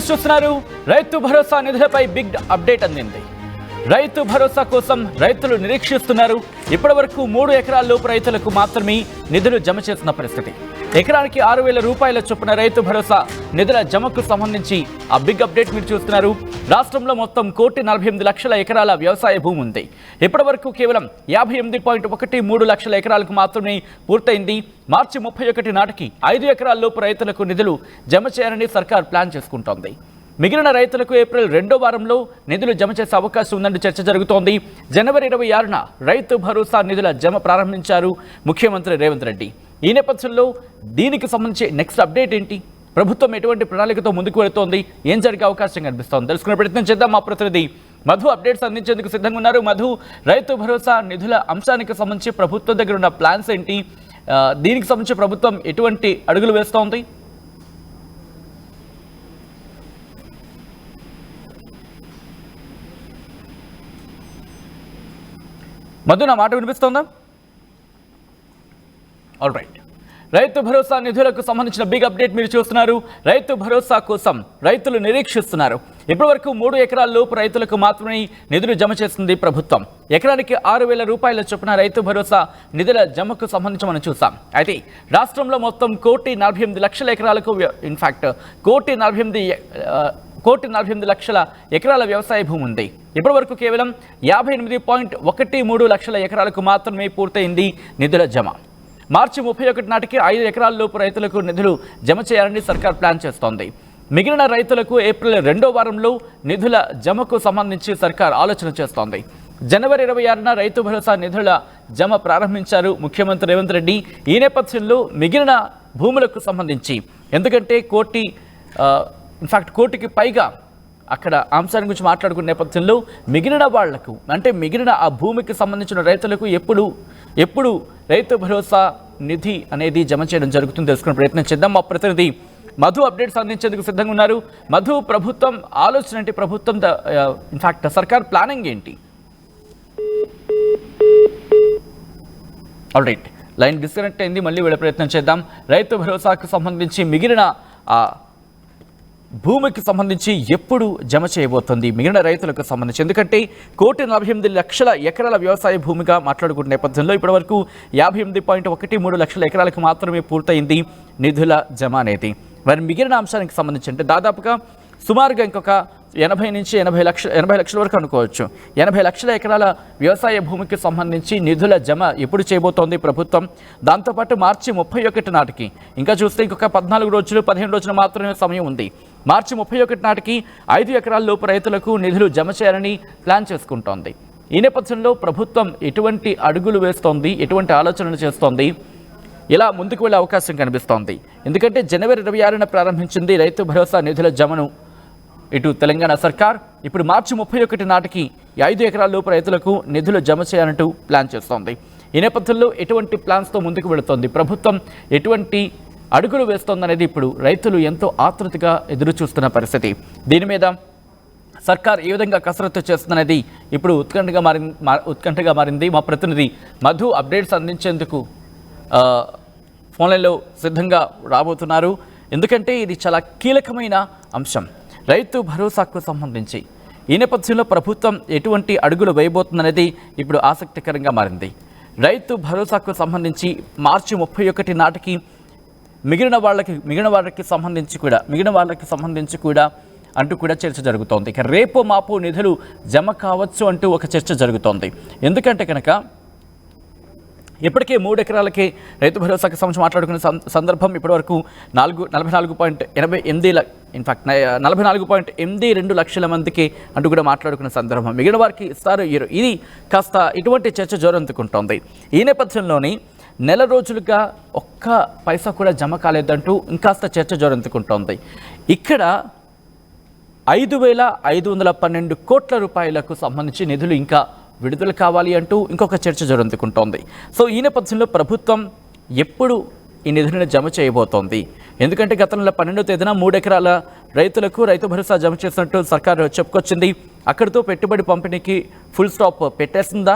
News చూస్తున్నారు. Rythu Bharosa నిధులపై big update అందింది. రైతు భరోసా కోసం రైతులు నిరీక్షిస్తున్నారు. ఇప్పటివరకు 3 ఎకరాల లోపు రైతులకు మాత్రమే నిధులు జమ చేసిన పరిస్థితి. ఎకరానికి 6,000 రూపాయల చొప్పున రైతు భరోసా నిధుల జమకు సంబంధించి ఆ బిగ్ అప్డేట్ మీరు చూస్తున్నారు. రాష్ట్రంలో మొత్తం 1,48,00,000 ఎకరాల వ్యవసాయ భూమి ఉంది. ఇప్పటివరకు కేవలం 58.13 లక్షల ఎకరాలకు మాత్రమే పూర్తయింది. మార్చి 31 నాటికి 5 ఎకరాల లోపు రైతులకు నిధులు జమ చేయాలని సర్కార్ ప్లాన్ చేసుకుంటోంది. మిగిలిన రైతులకు ఏప్రిల్ 2వ వారంలో నిధులు జమ చేసే అవకాశం ఉందని చర్చ జరుగుతోంది. జనవరి 26న రైతు భరోసా నిధుల జమ ప్రారంభించారు ముఖ్యమంత్రి రేవంత్ రెడ్డి. ఈ నేపథ్యంలో దీనికి సంబంధించి నెక్స్ట్ అప్డేట్ ఏంటి, ప్రభుత్వం ఎటువంటి ప్రణాళికతో ముందుకు వెళుతోంది, ఏం జరిగే అవకాశం కనిపిస్తోంది, తెలుసుకునే ప్రయత్నం చేద్దాం. మా ప్రతినిధి మధు అప్డేట్స్ అందించేందుకు సిద్ధంగా ఉన్నారు. మధు, రైతు భరోసా నిధుల అంశానికి సంబంధించి ప్రభుత్వం దగ్గర ఉన్న ప్లాన్స్ ఏంటి, దీనికి సంబంధించి ప్రభుత్వం ఎటువంటి అడుగులు వేస్తోంది? మధు, నా మాట వినిపిస్తోందా? All right. రైతు భరోసా నిధులకు సంబంధించిన బిగ్ అప్డేట్ మీరు చూస్తున్నారు. రైతు భరోసా కోసం రైతులు నిరీక్షిస్తున్నారు. ఇప్పటివరకు 3 ఎకరాల లోపు రైతులకు మాత్రమే నిధులు జమ చేస్తుంది ప్రభుత్వం. ఎకరానికి 6,000 రూపాయల చొప్పున రైతు భరోసా నిధుల జమకు సంబంధించి మనం చూసాం. అయితే రాష్ట్రంలో మొత్తం 1,48,00,000 ఎకరాలకు ఇన్ఫాక్ట్ 1,48,00,000 ఎకరాల వ్యవసాయ భూమి ఉంది. ఇప్పటివరకు కేవలం 58.13 లక్షల ఎకరాలకు మాత్రమే పూర్తయింది నిధుల జమ. మార్చి 31 నాటికి 5 ఎకరాల లోపు రైతులకు నిధులు జమ చేయాలని సర్కార్ ప్లాన్ చేస్తోంది. మిగిలిన రైతులకు ఏప్రిల్ 2వ వారంలో నిధుల జమకు సంబంధించి సర్కార్ ఆలోచన చేస్తోంది. జనవరి 26న రైతు భరోసా నిధుల జమ ప్రారంభించారు ముఖ్యమంత్రి రేవంత్ రెడ్డి. ఈ నేపథ్యంలో మిగిలిన భూములకు సంబంధించి, ఎందుకంటే కోటికి పైగా అక్కడ అంశాన్ని గురించి మాట్లాడుకునే నేపథ్యంలో మిగిలిన వాళ్లకు, అంటే మిగిలిన ఆ భూమికి సంబంధించిన రైతులకు ఎప్పుడు రైతు భరోసా నిధి అనేది జమ చేయడం జరుగుతుంది, తెలుసుకునే ప్రయత్నం చేద్దాం. మా ప్రతినిధి మధు అప్డేట్స్ అందించేందుకు సిద్ధంగా ఉన్నారు. మధు, ప్రభుత్వం ఆలోచన ఏంటి, ప్రభుత్వం ఇన్ఫాక్ట్ సర్కార్ ప్లానింగ్ ఏంటి? ఆల్ రైట్, లైన్ డిస్కనెక్ట్ అయింది, మళ్ళీ వెళ్ళే ప్రయత్నం చేద్దాం. రైతు భరోసాకు సంబంధించి మిగిలిన భూమికి సంబంధించి ఎప్పుడు జమ చేయబోతుంది మిగిలిన రైతులకు సంబంధించి, ఎందుకంటే 1,48,00,000 ఎకరాల వ్యవసాయ భూమిగా మాట్లాడుకున్న నేపథ్యంలో ఇప్పటివరకు 58.13 లక్షల ఎకరాలకు మాత్రమే పూర్తయింది నిధుల జమ అనేది. మరి మిగిలిన అంశానికి సంబంధించి అంటే దాదాపుగా సుమారుగా ఇంకొక 80 నుంచి 80 లక్షల వరకు అనుకోవచ్చు. 80 లక్షల ఎకరాల వ్యవసాయ భూమికి సంబంధించి నిధుల జమ ఎప్పుడు చేయబోతోంది ప్రభుత్వం. దాంతోపాటు మార్చి 31 నాటికి ఇంకా చూస్తే ఇంకొక 14 రోజులు 15 రోజులు మాత్రమే సమయం ఉంది. మార్చి 31 నాటికి 5 ఎకరాల లోపు రైతులకు నిధులు జమ చేయాలని ప్లాన్ చేసుకుంటోంది. ఈ నేపథ్యంలో ప్రభుత్వం ఎటువంటి అడుగులు వేస్తోంది, ఎటువంటి ఆలోచనలు చేస్తోంది, ఇలా ముందుకు వెళ్ళే అవకాశం కనిపిస్తోంది. ఎందుకంటే జనవరి 26న ప్రారంభించింది రైతు భరోసా నిధుల జమను ఇటు తెలంగాణ సర్కార్. ఇప్పుడు మార్చి 31 నాటికి 5 ఎకరాల లోపు రైతులకు నిధులు జమ చేయాలంటూ ప్లాన్ చేస్తోంది. ఈ నేపథ్యంలో ఎటువంటి ప్లాన్స్తో ముందుకు వెళుతోంది ప్రభుత్వం, ఎటువంటి అడుగులు వేస్తోందనేది ఇప్పుడు రైతులు ఎంతో ఆతృతగా ఎదురు చూస్తున్న పరిస్థితి. దీని మీద సర్కార్ ఏ విధంగా కసరత్తు చేస్తుందనేది ఇప్పుడు ఉత్కంఠగా మారింది. మా ప్రతినిధి మధు అప్డేట్స్ అందించేందుకు ఫోన్ లైన్లో సిద్ధంగా రాబోతున్నారు. ఎందుకంటే ఇది చాలా కీలకమైన అంశం రైతు భరోసాకు సంబంధించి. ఈ నేపథ్యంలో ప్రభుత్వం ఎటువంటి అడుగులు వేయబోతుందనేది ఇప్పుడు ఆసక్తికరంగా మారింది. రైతు భరోసాకు సంబంధించి మార్చి 31 నాటికి మిగిలిన వాళ్ళకి సంబంధించి కూడా అంటూ కూడా చర్చ జరుగుతోంది. ఇక రేపు మాపు నిధులు జమ కావచ్చు అంటూ ఒక చర్చ జరుగుతోంది. ఎందుకంటే కనుక ఇప్పటికే 3 ఎకరాలకే రైతు భరోసాకి సంబంధించి మాట్లాడుకునే సందర్భం ఇప్పటివరకు 44.82 లక్షల మందికి అంటూ కూడా మాట్లాడుకున్న సందర్భం. మిగిలిన వారికి ఇస్తారు. ఇది కాస్త ఇటువంటి చర్చ జోరందుకుంటోంది. ఈ నేపథ్యంలోని నెల రోజులుగా ఒక్క పైసా కూడా జమ కాలేదంటూ ఇంకాస్త చర్చ జోరందుకుంటోంది. ఇక్కడ 5,512 కోట్ల రూపాయలకు సంబంధించి నిధులు ఇంకా విడుదల కావాలి అంటూ ఇంకొక చర్చ జోరందుకుంటోంది. సో ఈ నేపథ్యంలో ప్రభుత్వం ఎప్పుడు ఈ నిధులను జమ చేయబోతోంది? ఎందుకంటే గతంలో 12వ తేదీన 3 ఎకరాల రైతులకు రైతు భరోసా జమ చేసినట్టు సర్కారు చెప్పుకొచ్చింది. అక్కడితో పెట్టుబడి పంపిణీకి ఫుల్ స్టాప్ పెట్టేసిందా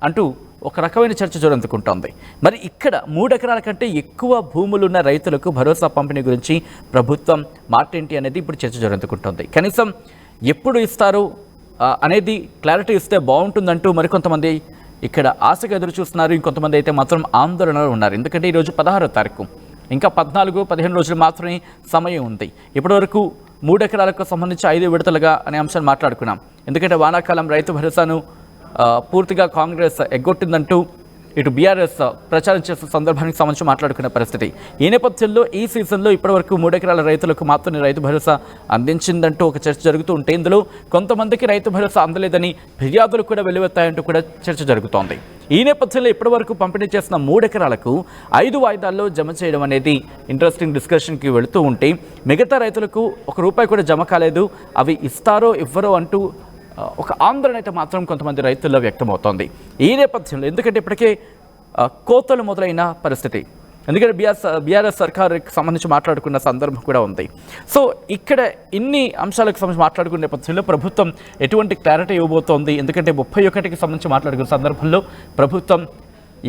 అంటూ ఒక రకమైన చర్చ జోరందుకుంటోంది. మరి ఇక్కడ 3 ఎకరాల కంటే ఎక్కువ భూములున్న రైతులకు భరోసా పంపిణీ గురించి ప్రభుత్వం మాటేంటి అనేది ఇప్పుడు చర్చ జోరందుకుంటోంది. కనీసం ఎప్పుడు ఇస్తారు అనేది క్లారిటీ ఇస్తే బాగుంటుందంటూ మరికొంతమంది ఇక్కడ ఆశగా ఎదురు చూస్తున్నారు. ఇంకొంతమంది అయితే మాత్రం ఆందోళనలో ఉన్నారు. ఎందుకంటే ఈరోజు 16వ తారీఖు, ఇంకా 14-15 రోజులు మాత్రమే సమయం ఉంది. ఇప్పటివరకు 3 ఎకరాలకు సంబంధించి 5 విడతలుగా అనే అంశాన్ని మాట్లాడుకున్నాం. ఎందుకంటే వానాకాలం రైతు భరోసాను పూర్తిగా కాంగ్రెస్ ఎగ్గొట్టిందంటూ ఇటు బీఆర్ఎస్ ప్రచారం చేస్తున్న సందర్భానికి సంబంధించి మాట్లాడుకునే పరిస్థితి. ఈ నేపథ్యంలో ఈ సీజన్లో ఇప్పటివరకు 3 ఎకరాల రైతులకు మాత్రమే రైతు భరోసా అందించిందంటూ ఒక చర్చ జరుగుతూ ఉంటే, ఇందులో కొంతమందికి రైతు భరోసా అందలేదని ఫిర్యాదులు కూడా వెలువెత్తాయంటూ కూడా చర్చ జరుగుతోంది. ఈ నేపథ్యంలో ఇప్పటివరకు పంపిణీ చేసిన 3 ఎకరాలకు 5 వాయిదాల్లో జమ చేయడం అనేది ఇంట్రెస్టింగ్ డిస్కషన్కి వెళుతూ ఉంటే, మిగతా రైతులకు ₹1 కూడా జమ కాలేదు. అవి ఇస్తారో ఇవ్వరో అంటూ ఒక ఆందోళన అయితే మాత్రం కొంతమంది రైతుల్లో వ్యక్తమవుతోంది. ఈ నేపథ్యంలో ఎందుకంటే ఇప్పటికే కోతలు మొదలైన పరిస్థితి, ఎందుకంటే బీఆర్ఎస్ సర్కారుకి సంబంధించి మాట్లాడుకున్న సందర్భం కూడా ఉంది. సో ఇక్కడ ఇన్ని అంశాలకు సంబంధించి మాట్లాడుకునే నేపథ్యంలో ప్రభుత్వం ఎటువంటి క్లారిటీ ఇవ్వబోతోంది? ఎందుకంటే 31కి సంబంధించి మాట్లాడుకున్న సందర్భంలో ప్రభుత్వం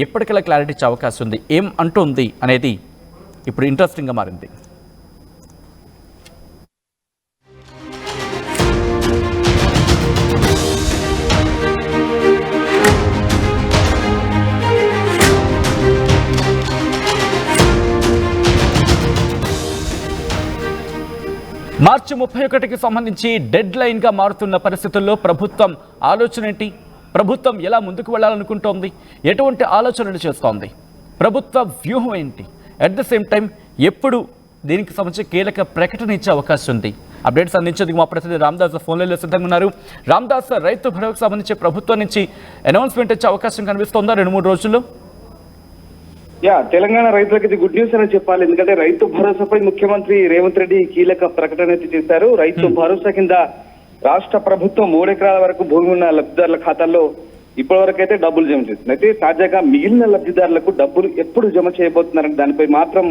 ఎప్పటికలా క్లారిటీ ఇచ్చే అవకాశం ఉంది. ఏం అంటుంది అనేది ఇప్పుడు ఇంట్రెస్టింగ్గా మారింది. మార్చి 31కి సంబంధించి డెడ్ లైన్గా మారుతున్న పరిస్థితుల్లో ప్రభుత్వం ఆలోచన ఏంటి? ప్రభుత్వం ఎలా ముందుకు వెళ్ళాలనుకుంటోంది? ఎటువంటి ఆలోచనలు చేస్తోంది? ప్రభుత్వ వ్యూహం ఏంటి? అట్ ద సేమ్ టైం ఎప్పుడు దీనికి సంబంధించి కీలక ప్రకటన ఇచ్చే అవకాశం ఉంది? అప్డేట్స్ అందించేందుకు మా ప్రతినిధి రామదాస్ ఫోన్లలో సిద్ధంగా ఉన్నారు. రామదాస్, రైతు భరోసాకు సంబంధించి ప్రభుత్వం నుంచి అనౌన్స్మెంట్ ఇచ్చే అవకాశం కనిపిస్తోందా 2-3 రోజుల్లో? తెలంగాణ రైతులకు ఇది గుడ్ న్యూస్ అని చెప్పాలి. ఎందుకంటే రైతు భరోసాపై ముఖ్యమంత్రి రేవంత్ రెడ్డి కీలక ప్రకటన అయితే చేశారు. రైతు భరోసా కింద రాష్ట్ర ప్రభుత్వం 3 ఎకరాల వరకు భూమి ఉన్న లబ్ధిదారుల ఖాతాల్లో ఇప్పటి వరకు అయితే డబ్బులు జమ చేస్తుంది. అయితే తాజాగా మిగిలిన లబ్ధిదారులకు డబ్బులు ఎప్పుడు జమ చేయబోతున్నారని దానిపై మాత్రం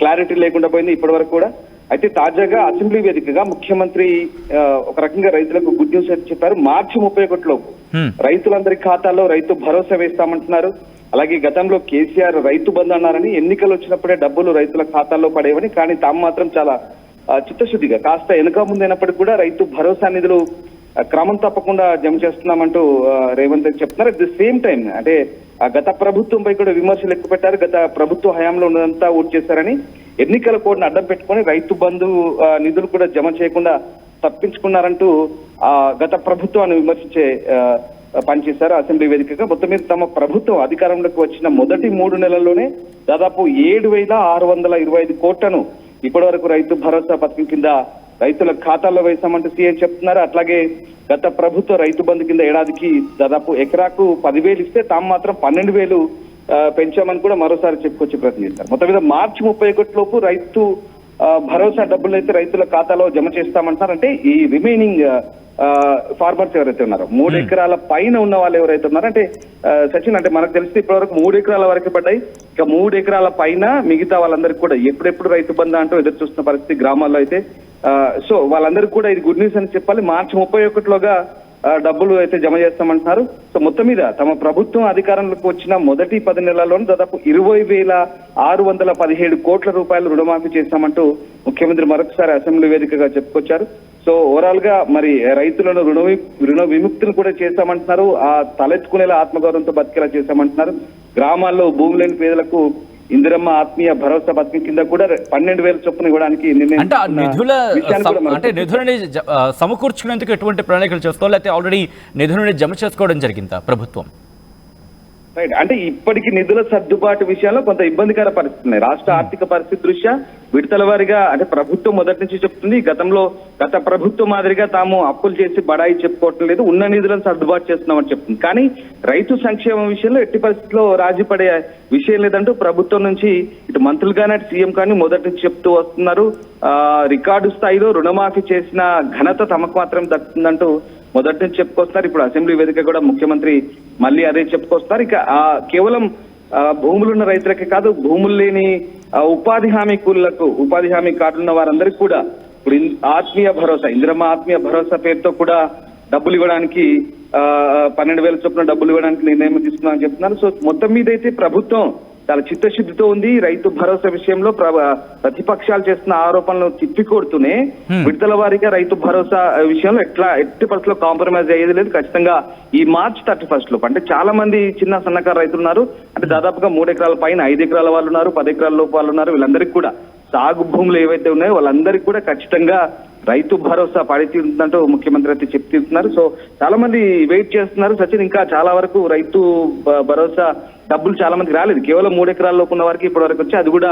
క్లారిటీ లేకుండా పోయింది ఇప్పటి వరకు కూడా. అయితే తాజాగా అసెంబ్లీ వేదికగా ముఖ్యమంత్రి ఒక రకంగా రైతులకు గుడ్ న్యూస్ అయితే చెప్పారు. మార్చి 31 లోపు రైతులందరి ఖాతాల్లో రైతు భరోసా వేస్తామంటున్నారు. అలాగే గతంలో కేసీఆర్ రైతు బంధు అన్నారని, ఎన్నికలు వచ్చినప్పుడే డబ్బులు రైతుల ఖాతాల్లో పడేవని, కానీ తాము మాత్రం చాలా చిత్తశుద్ధిగా కాస్త వెనుక ముందైనప్పటికీ కూడా రైతు భరోసా నిధులు క్రమం తప్పకుండా జమ చేస్తున్నామంటూ రేవంత్ చెప్తున్నారు. అట్ ది సేమ్ టైం అంటే గత ప్రభుత్వంపై కూడా విమర్శలు ఎక్కువ పెట్టారు. గత ప్రభుత్వ హయాంలో ఉన్నదంతా ఊట్ చేశారని, ఎన్నికల కోడ్ని అడ్డం పెట్టుకొని రైతు బంధు నిధులు కూడా జమ చేయకుండా తప్పించుకున్నారంటూ గత ప్రభుత్వాన్ని విమర్శించే పనిచేశారు అసెంబ్లీ వేదికగా. మొత్తం మీద తమ ప్రభుత్వం అధికారంలోకి వచ్చిన మొదటి 3 నెలల్లోనే దాదాపు 7,625 కోట్లను ఇప్పటి వరకు రైతు భరోసా పథకం కింద రైతుల ఖాతాల్లో వేశామంటూ సీఎం చెప్తున్నారు. అట్లాగే గత ప్రభుత్వ రైతు బంధు కింద ఏడాదికి దాదాపు ఎకరాకు 10,000 ఇస్తే తాము మాత్రం 12,000 పెంచామని కూడా మరోసారి చెప్పుకొచ్చి ప్రయత్నిస్తారు. మొత్తం మీద మార్చి 31 లోపు రైతు భరోసా డబ్బులు అయితే రైతుల ఖాతాలో జమ చేస్తామంటున్నారు. అంటే ఈ రిమైనింగ్ ఫార్మర్స్ ఎవరైతే ఉన్నారో 3 ఎకరాల పైన ఉన్న వాళ్ళు ఎవరైతే ఉన్నారో, అంటే సచిన్ అంటే మనకు తెలిసి ఇప్పటివరకు 3 ఎకరాల వరకు పడ్డాయి. ఇక 3 ఎకరాల పైన మిగతా వాళ్ళందరికీ కూడా ఎప్పుడెప్పుడు రైతు బంధు అంటూ ఎదురు చూస్తున్న పరిస్థితి గ్రామాల్లో అయితే. సో వాళ్ళందరికీ కూడా ఇది గుడ్ న్యూస్ అని చెప్పాలి. మార్చి 31లోగా డబ్బులు అయితే జమ చేస్తామంటున్నారు. సో మొత్తం మీద తమ ప్రభుత్వం అధికారంలోకి వచ్చిన మొదటి 10 నెలల్లోనే దాదాపు 20,617 కోట్ల రూపాయలు రుణమాఫీ చేస్తామంటూ ముఖ్యమంత్రి మరొకసారి అసెంబ్లీ వేదికగా చెప్పుకొచ్చారు. సో ఓవరాల్ గా మరి రైతులను రుణ విముక్తిని కూడా చేశామంటున్నారు. ఆ తలెత్తుకునేలా ఆత్మగౌరవంతో బతికేలా చేశామంటున్నారు. గ్రామాల్లో భూమి లేని పేదలకు ఇందిరమ్మ ఆత్మీయ భరోసా పథకం కింద కూడా 12,000 చొప్పున ఇవ్వడానికి నిధులని సమకూర్చుకునేందుకు ఎటువంటి ప్రణాళికలు చేస్తాం, లేకపోతే ఆల్రెడీ నిధులని జమ చేసుకోవడం జరిగిందా ప్రభుత్వం? రైట్, అంటే ఇప్పటికి నిధుల సర్దుబాటు విషయంలో కొంత ఇబ్బందికర పరిస్థితి ఉన్నాయి. రాష్ట్ర ఆర్థిక పరిస్థితి దృష్ట్యా విడతల వారీగా అంటే ప్రభుత్వం మొదటి నుంచి చెప్తుంది, గత ప్రభుత్వం మాదిరిగా తాము అప్పులు చేసి బడాయి చెప్పుకోవటం లేదు, ఉన్న నిధులను సర్దుబాటు చేస్తున్నామని చెప్తుంది. కానీ రైతు సంక్షేమం విషయంలో ఎట్టి పరిస్థితిలో రాజీ పడే విషయం లేదంటూ ప్రభుత్వం నుంచి ఇటు మంత్రులు కానీ అటు సీఎం కానీ మొదటి నుంచి చెప్తూ వస్తున్నారు. రికార్డు స్థాయిలో రుణమాఫీ చేసిన ఘనత తమకు మాత్రం దక్కుతుందంటూ మొదటి నుంచి చెప్పుకొస్తున్నారు. ఇప్పుడు అసెంబ్లీ వేదిక కూడా ముఖ్యమంత్రి మళ్ళీ అదే చెప్పుకొస్తున్నారు. ఇక కేవలం భూములున్న రైతులకే కాదు, భూములు లేని ఉపాధి హామీ కూలీలకు, ఉపాధి హామీ కార్డులు ఉన్న వారందరికీ కూడా ఇప్పుడు ఆత్మీయ భరోసా, ఇందిరమ్మ ఆత్మీయ భరోసా పేరుతో కూడా డబ్బులు ఇవ్వడానికి 12,000 చొప్పున డబ్బులు ఇవ్వడానికి నిర్ణయం తీసుకున్నామని చెప్తున్నారు. సో మొత్తం మీద అయితే ప్రభుత్వం చాలా చిత్తశుద్ధితో ఉంది. రైతు భరోసా విషయంలో ప్రతిపక్షాలు చేస్తున్న ఆరోపణలు తిప్పికొడుతూనే విడతల వారీగా రైతు భరోసా విషయంలో ఎట్టి పరిస్థితుల్లో కాంప్రమైజ్ అయ్యేది లేదు. ఖచ్చితంగా ఈ మార్చ్ 31 లోపు అంటే చాలా మంది చిన్న సన్నకారు రైతులు ఉన్నారు. అంటే దాదాపుగా 3 ఎకరాల పైన 5 ఎకరాల వాళ్ళు ఉన్నారు, 10 ఎకరాల లోపు వాళ్ళు ఉన్నారు. వీళ్ళందరికీ కూడా సాగు భూములు ఏవైతే ఉన్నాయో వాళ్ళందరికీ కూడా ఖచ్చితంగా రైతు భరోసా పడి తీరుతుందంటూ ముఖ్యమంత్రి అయితే చెప్తున్నారు. సో చాలా మంది వెయిట్ చేస్తున్నారు. సచిన్, ఇంకా చాలా వరకు రైతు భరోసా డబ్బులు చాలా మందికి రాలేదు. కేవలం 3 ఎకరాల లోపు ఉన్న వారికి ఇప్పటి వరకు వచ్చి అది కూడా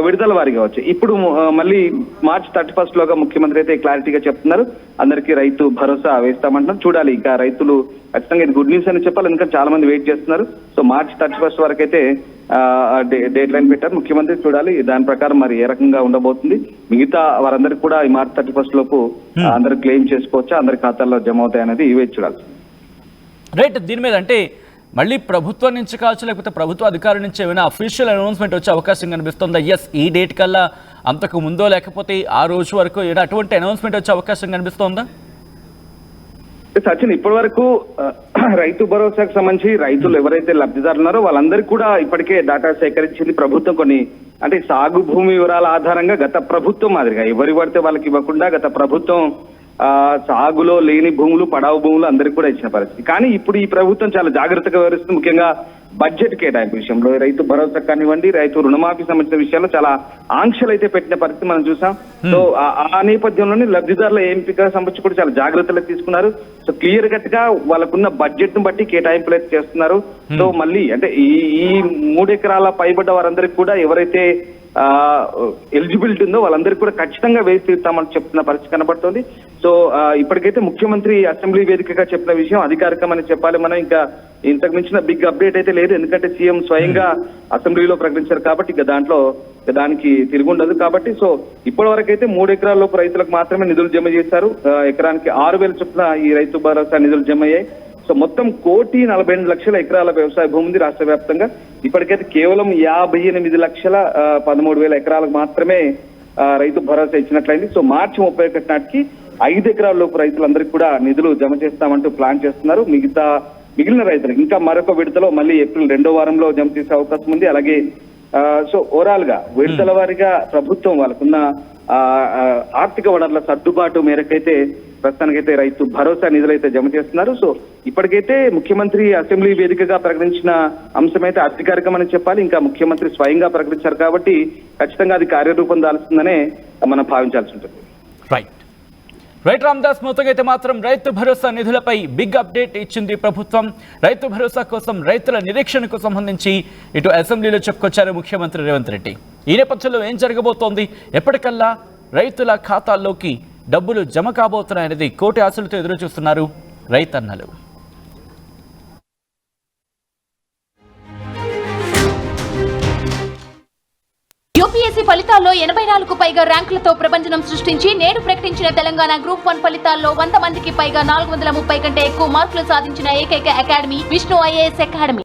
విడతల వారిగా వచ్చాయి. ఇప్పుడు మళ్ళీ మార్చ్ 31 లోగా ముఖ్యమంత్రి అయితే క్లారిటీగా చెప్తున్నారు. అందరికీ రైతు భరోసా వేస్తామంటున్నారు. చూడాలి, ఇంకా రైతులు ఖచ్చితంగా ఇది గుడ్ న్యూస్ అని చెప్పాలి, ఎందుకంటే చాలా మంది వెయిట్ చేస్తున్నారు. సో మార్చ్ 31 వరకు అయితే డేట్ లైన్ పెట్టారు ముఖ్యమంత్రి. చూడాలి దాని ప్రకారం మరి ఏ రకంగా ఉండబోతుంది. మిగతా వారందరికీ కూడా ఈ మార్చ్ 31 లోపు అందరు క్లెయిమ్ చేసుకోవచ్చా, అందరి ఖాతాల్లో జమ అవుతాయి అనేది ఇవే చూడాలి. రైట్, దీని మీద అంటే మళ్ళీ ప్రభుత్వం నుంచి కావచ్చు లేకపోతే ప్రభుత్వ అధికారుల నుంచి ఏమైనా అఫీషియల్ అనౌన్స్మెంట్ వచ్చే అవకాశం కనిపిస్తుందా? ఎస్, ఈ డేట్ కల్లా అంతకు ముందో లేకపోతే ఆ రోజు వరకు అటువంటి అనౌన్స్మెంట్ వచ్చే అవకాశం కనిపిస్తోందా? సచిన్, ఇప్పటి వరకు రైతు భరోసాకు సంబంధించి రైతులు ఎవరైతే లబ్ధిదారులు ఉన్నారో వాళ్ళందరికీ కూడా ఇప్పటికే డేటా సేకరించింది ప్రభుత్వం. కొన్ని అంటే సాగు భూమి వివరాల ఆధారంగా గత ప్రభుత్వం మాదిరిగా ఎవరి పడితే వాళ్ళకి ఇవ్వకుండా గత ప్రభుత్వం సాగులో లేని భూములు, పడావు భూములు అందరికీ కూడా ఇచ్చిన పరిస్థితి. కానీ ఇప్పుడు ఈ ప్రభుత్వం చాలా జాగ్రత్తగా వ్యవహరిస్తుంది. ముఖ్యంగా బడ్జెట్ కేటాయింపు విషయంలో, రైతు భరోసా కానివ్వండి, రైతు రుణమాఫీ సంబంధించిన విషయాల్లో చాలా ఆంక్షలు అయితే పెట్టిన పరిస్థితి మనం చూసాం. సో ఆ నేపథ్యంలోనే లబ్ధిదారుల ఎంపిక సంబంధించి కూడా చాలా జాగ్రత్తలు తీసుకున్నారు. సో క్లియర్ కట్ గా వాళ్ళకున్న బడ్జెట్ ను బట్టి కేటాయింపులు అయితే చేస్తున్నారు. సో మళ్ళీ అంటే ఈ 3 ఎకరాల పైబడ్డ వారందరికీ కూడా ఎవరైతే ఎలిజిబిలిటీ ఉందో వాళ్ళందరికీ కూడా ఖచ్చితంగా వేసి తీరుతామని చెప్తున్న పరిస్థితి కనబడుతోంది. సో ఇప్పటికైతే ముఖ్యమంత్రి అసెంబ్లీ వేదికగా చెప్పిన విషయం అధికారికమని చెప్పాలి. మనం ఇంకా ఇంతకు మించిన బిగ్ అప్డేట్ అయితే లేదు, ఎందుకంటే సీఎం స్వయంగా అసెంబ్లీలో ప్రకటించారు కాబట్టి ఇక దానికి తిరుగుండదు కాబట్టి. సో ఇప్పటి వరకు అయితే 3 ఎకరాల లోపు రైతులకు మాత్రమే నిధులు జమ చేశారు. ఎకరానికి 6,000 చొప్పున ఈ రైతు భరోసా నిధులు జమ అయ్యాయి. సో మొత్తం 1,48,00,000 ఎకరాల వ్యవసాయ భూమి ఉంది రాష్ట్ర వ్యాప్తంగా. ఇప్పటికైతే కేవలం 58,13,000 ఎకరాలకు మాత్రమే రైతు భరోసా ఇచ్చినట్లయింది. సో మార్చి 31 నాటికి 5 ఎకరాల లోపు రైతులందరికీ కూడా నిధులు జమ చేస్తామంటూ ప్లాన్ చేస్తున్నారు. మిగిలిన రైతులకు ఇంకా మరొక విడతలో మళ్ళీ ఏప్రిల్ 2వ వారంలో జమ చేసే అవకాశం ఉంది. అలాగే సో ఓవరాల్ గా విడతల వారీగా ప్రభుత్వం వాళ్ళకున్న ఆర్థిక వనరుల సర్దుబాటు మేరకైతే ప్రస్తుతానికైతే రైతు భరోసా నిధులైతే జమ చేస్తున్నారు. సో ఇప్పటికైతే ముఖ్యమంత్రి అసెంబ్లీ వేదికగా ప్రకటించిన అంశమైతే అధికారికమని చెప్పాలి. ఇంకా ముఖ్యమంత్రి స్వయంగా ప్రకటించారు కాబట్టి ఖచ్చితంగా అది కార్యరూపం దాల్స్తుందనే మనం భావించాల్సి ఉంటుంది. రైట్ రామదాస్, మొత్తంగా అయితే మాత్రం రైతు భరోసా నిధులపై బిగ్ అప్డేట్ ఇచ్చింది ప్రభుత్వం. రైతు భరోసా కోసం రైతుల నిరీక్షణకు సంబంధించి ఇటు అసెంబ్లీలో చెప్పుకొచ్చారు ముఖ్యమంత్రి రేవంత్ రెడ్డి. ఈ నేపథ్యంలో ఏం జరగబోతోంది, ఎప్పటికల్లా రైతుల ఖాతాల్లోకి డబ్బులు జమ కాబోతున్నాయనేది కోటి ఆశలతో ఎదురు చూస్తున్నారు రైతన్నలు. యూపీఎస్సీ ఫలితాల్లో 84కు పైగా ర్యాంకులతో ప్రపంచం సృష్టించి నేడు ప్రకటించిన తెలంగాణ గ్రూప్ 1 ఫలితాల్లో 100 మందికి పైగా 430 కంటే ఎక్కువ మార్కులు సాధించిన ఏకైక అకాడమీ విష్ణు ఐఏఎస్ అకాడమీ.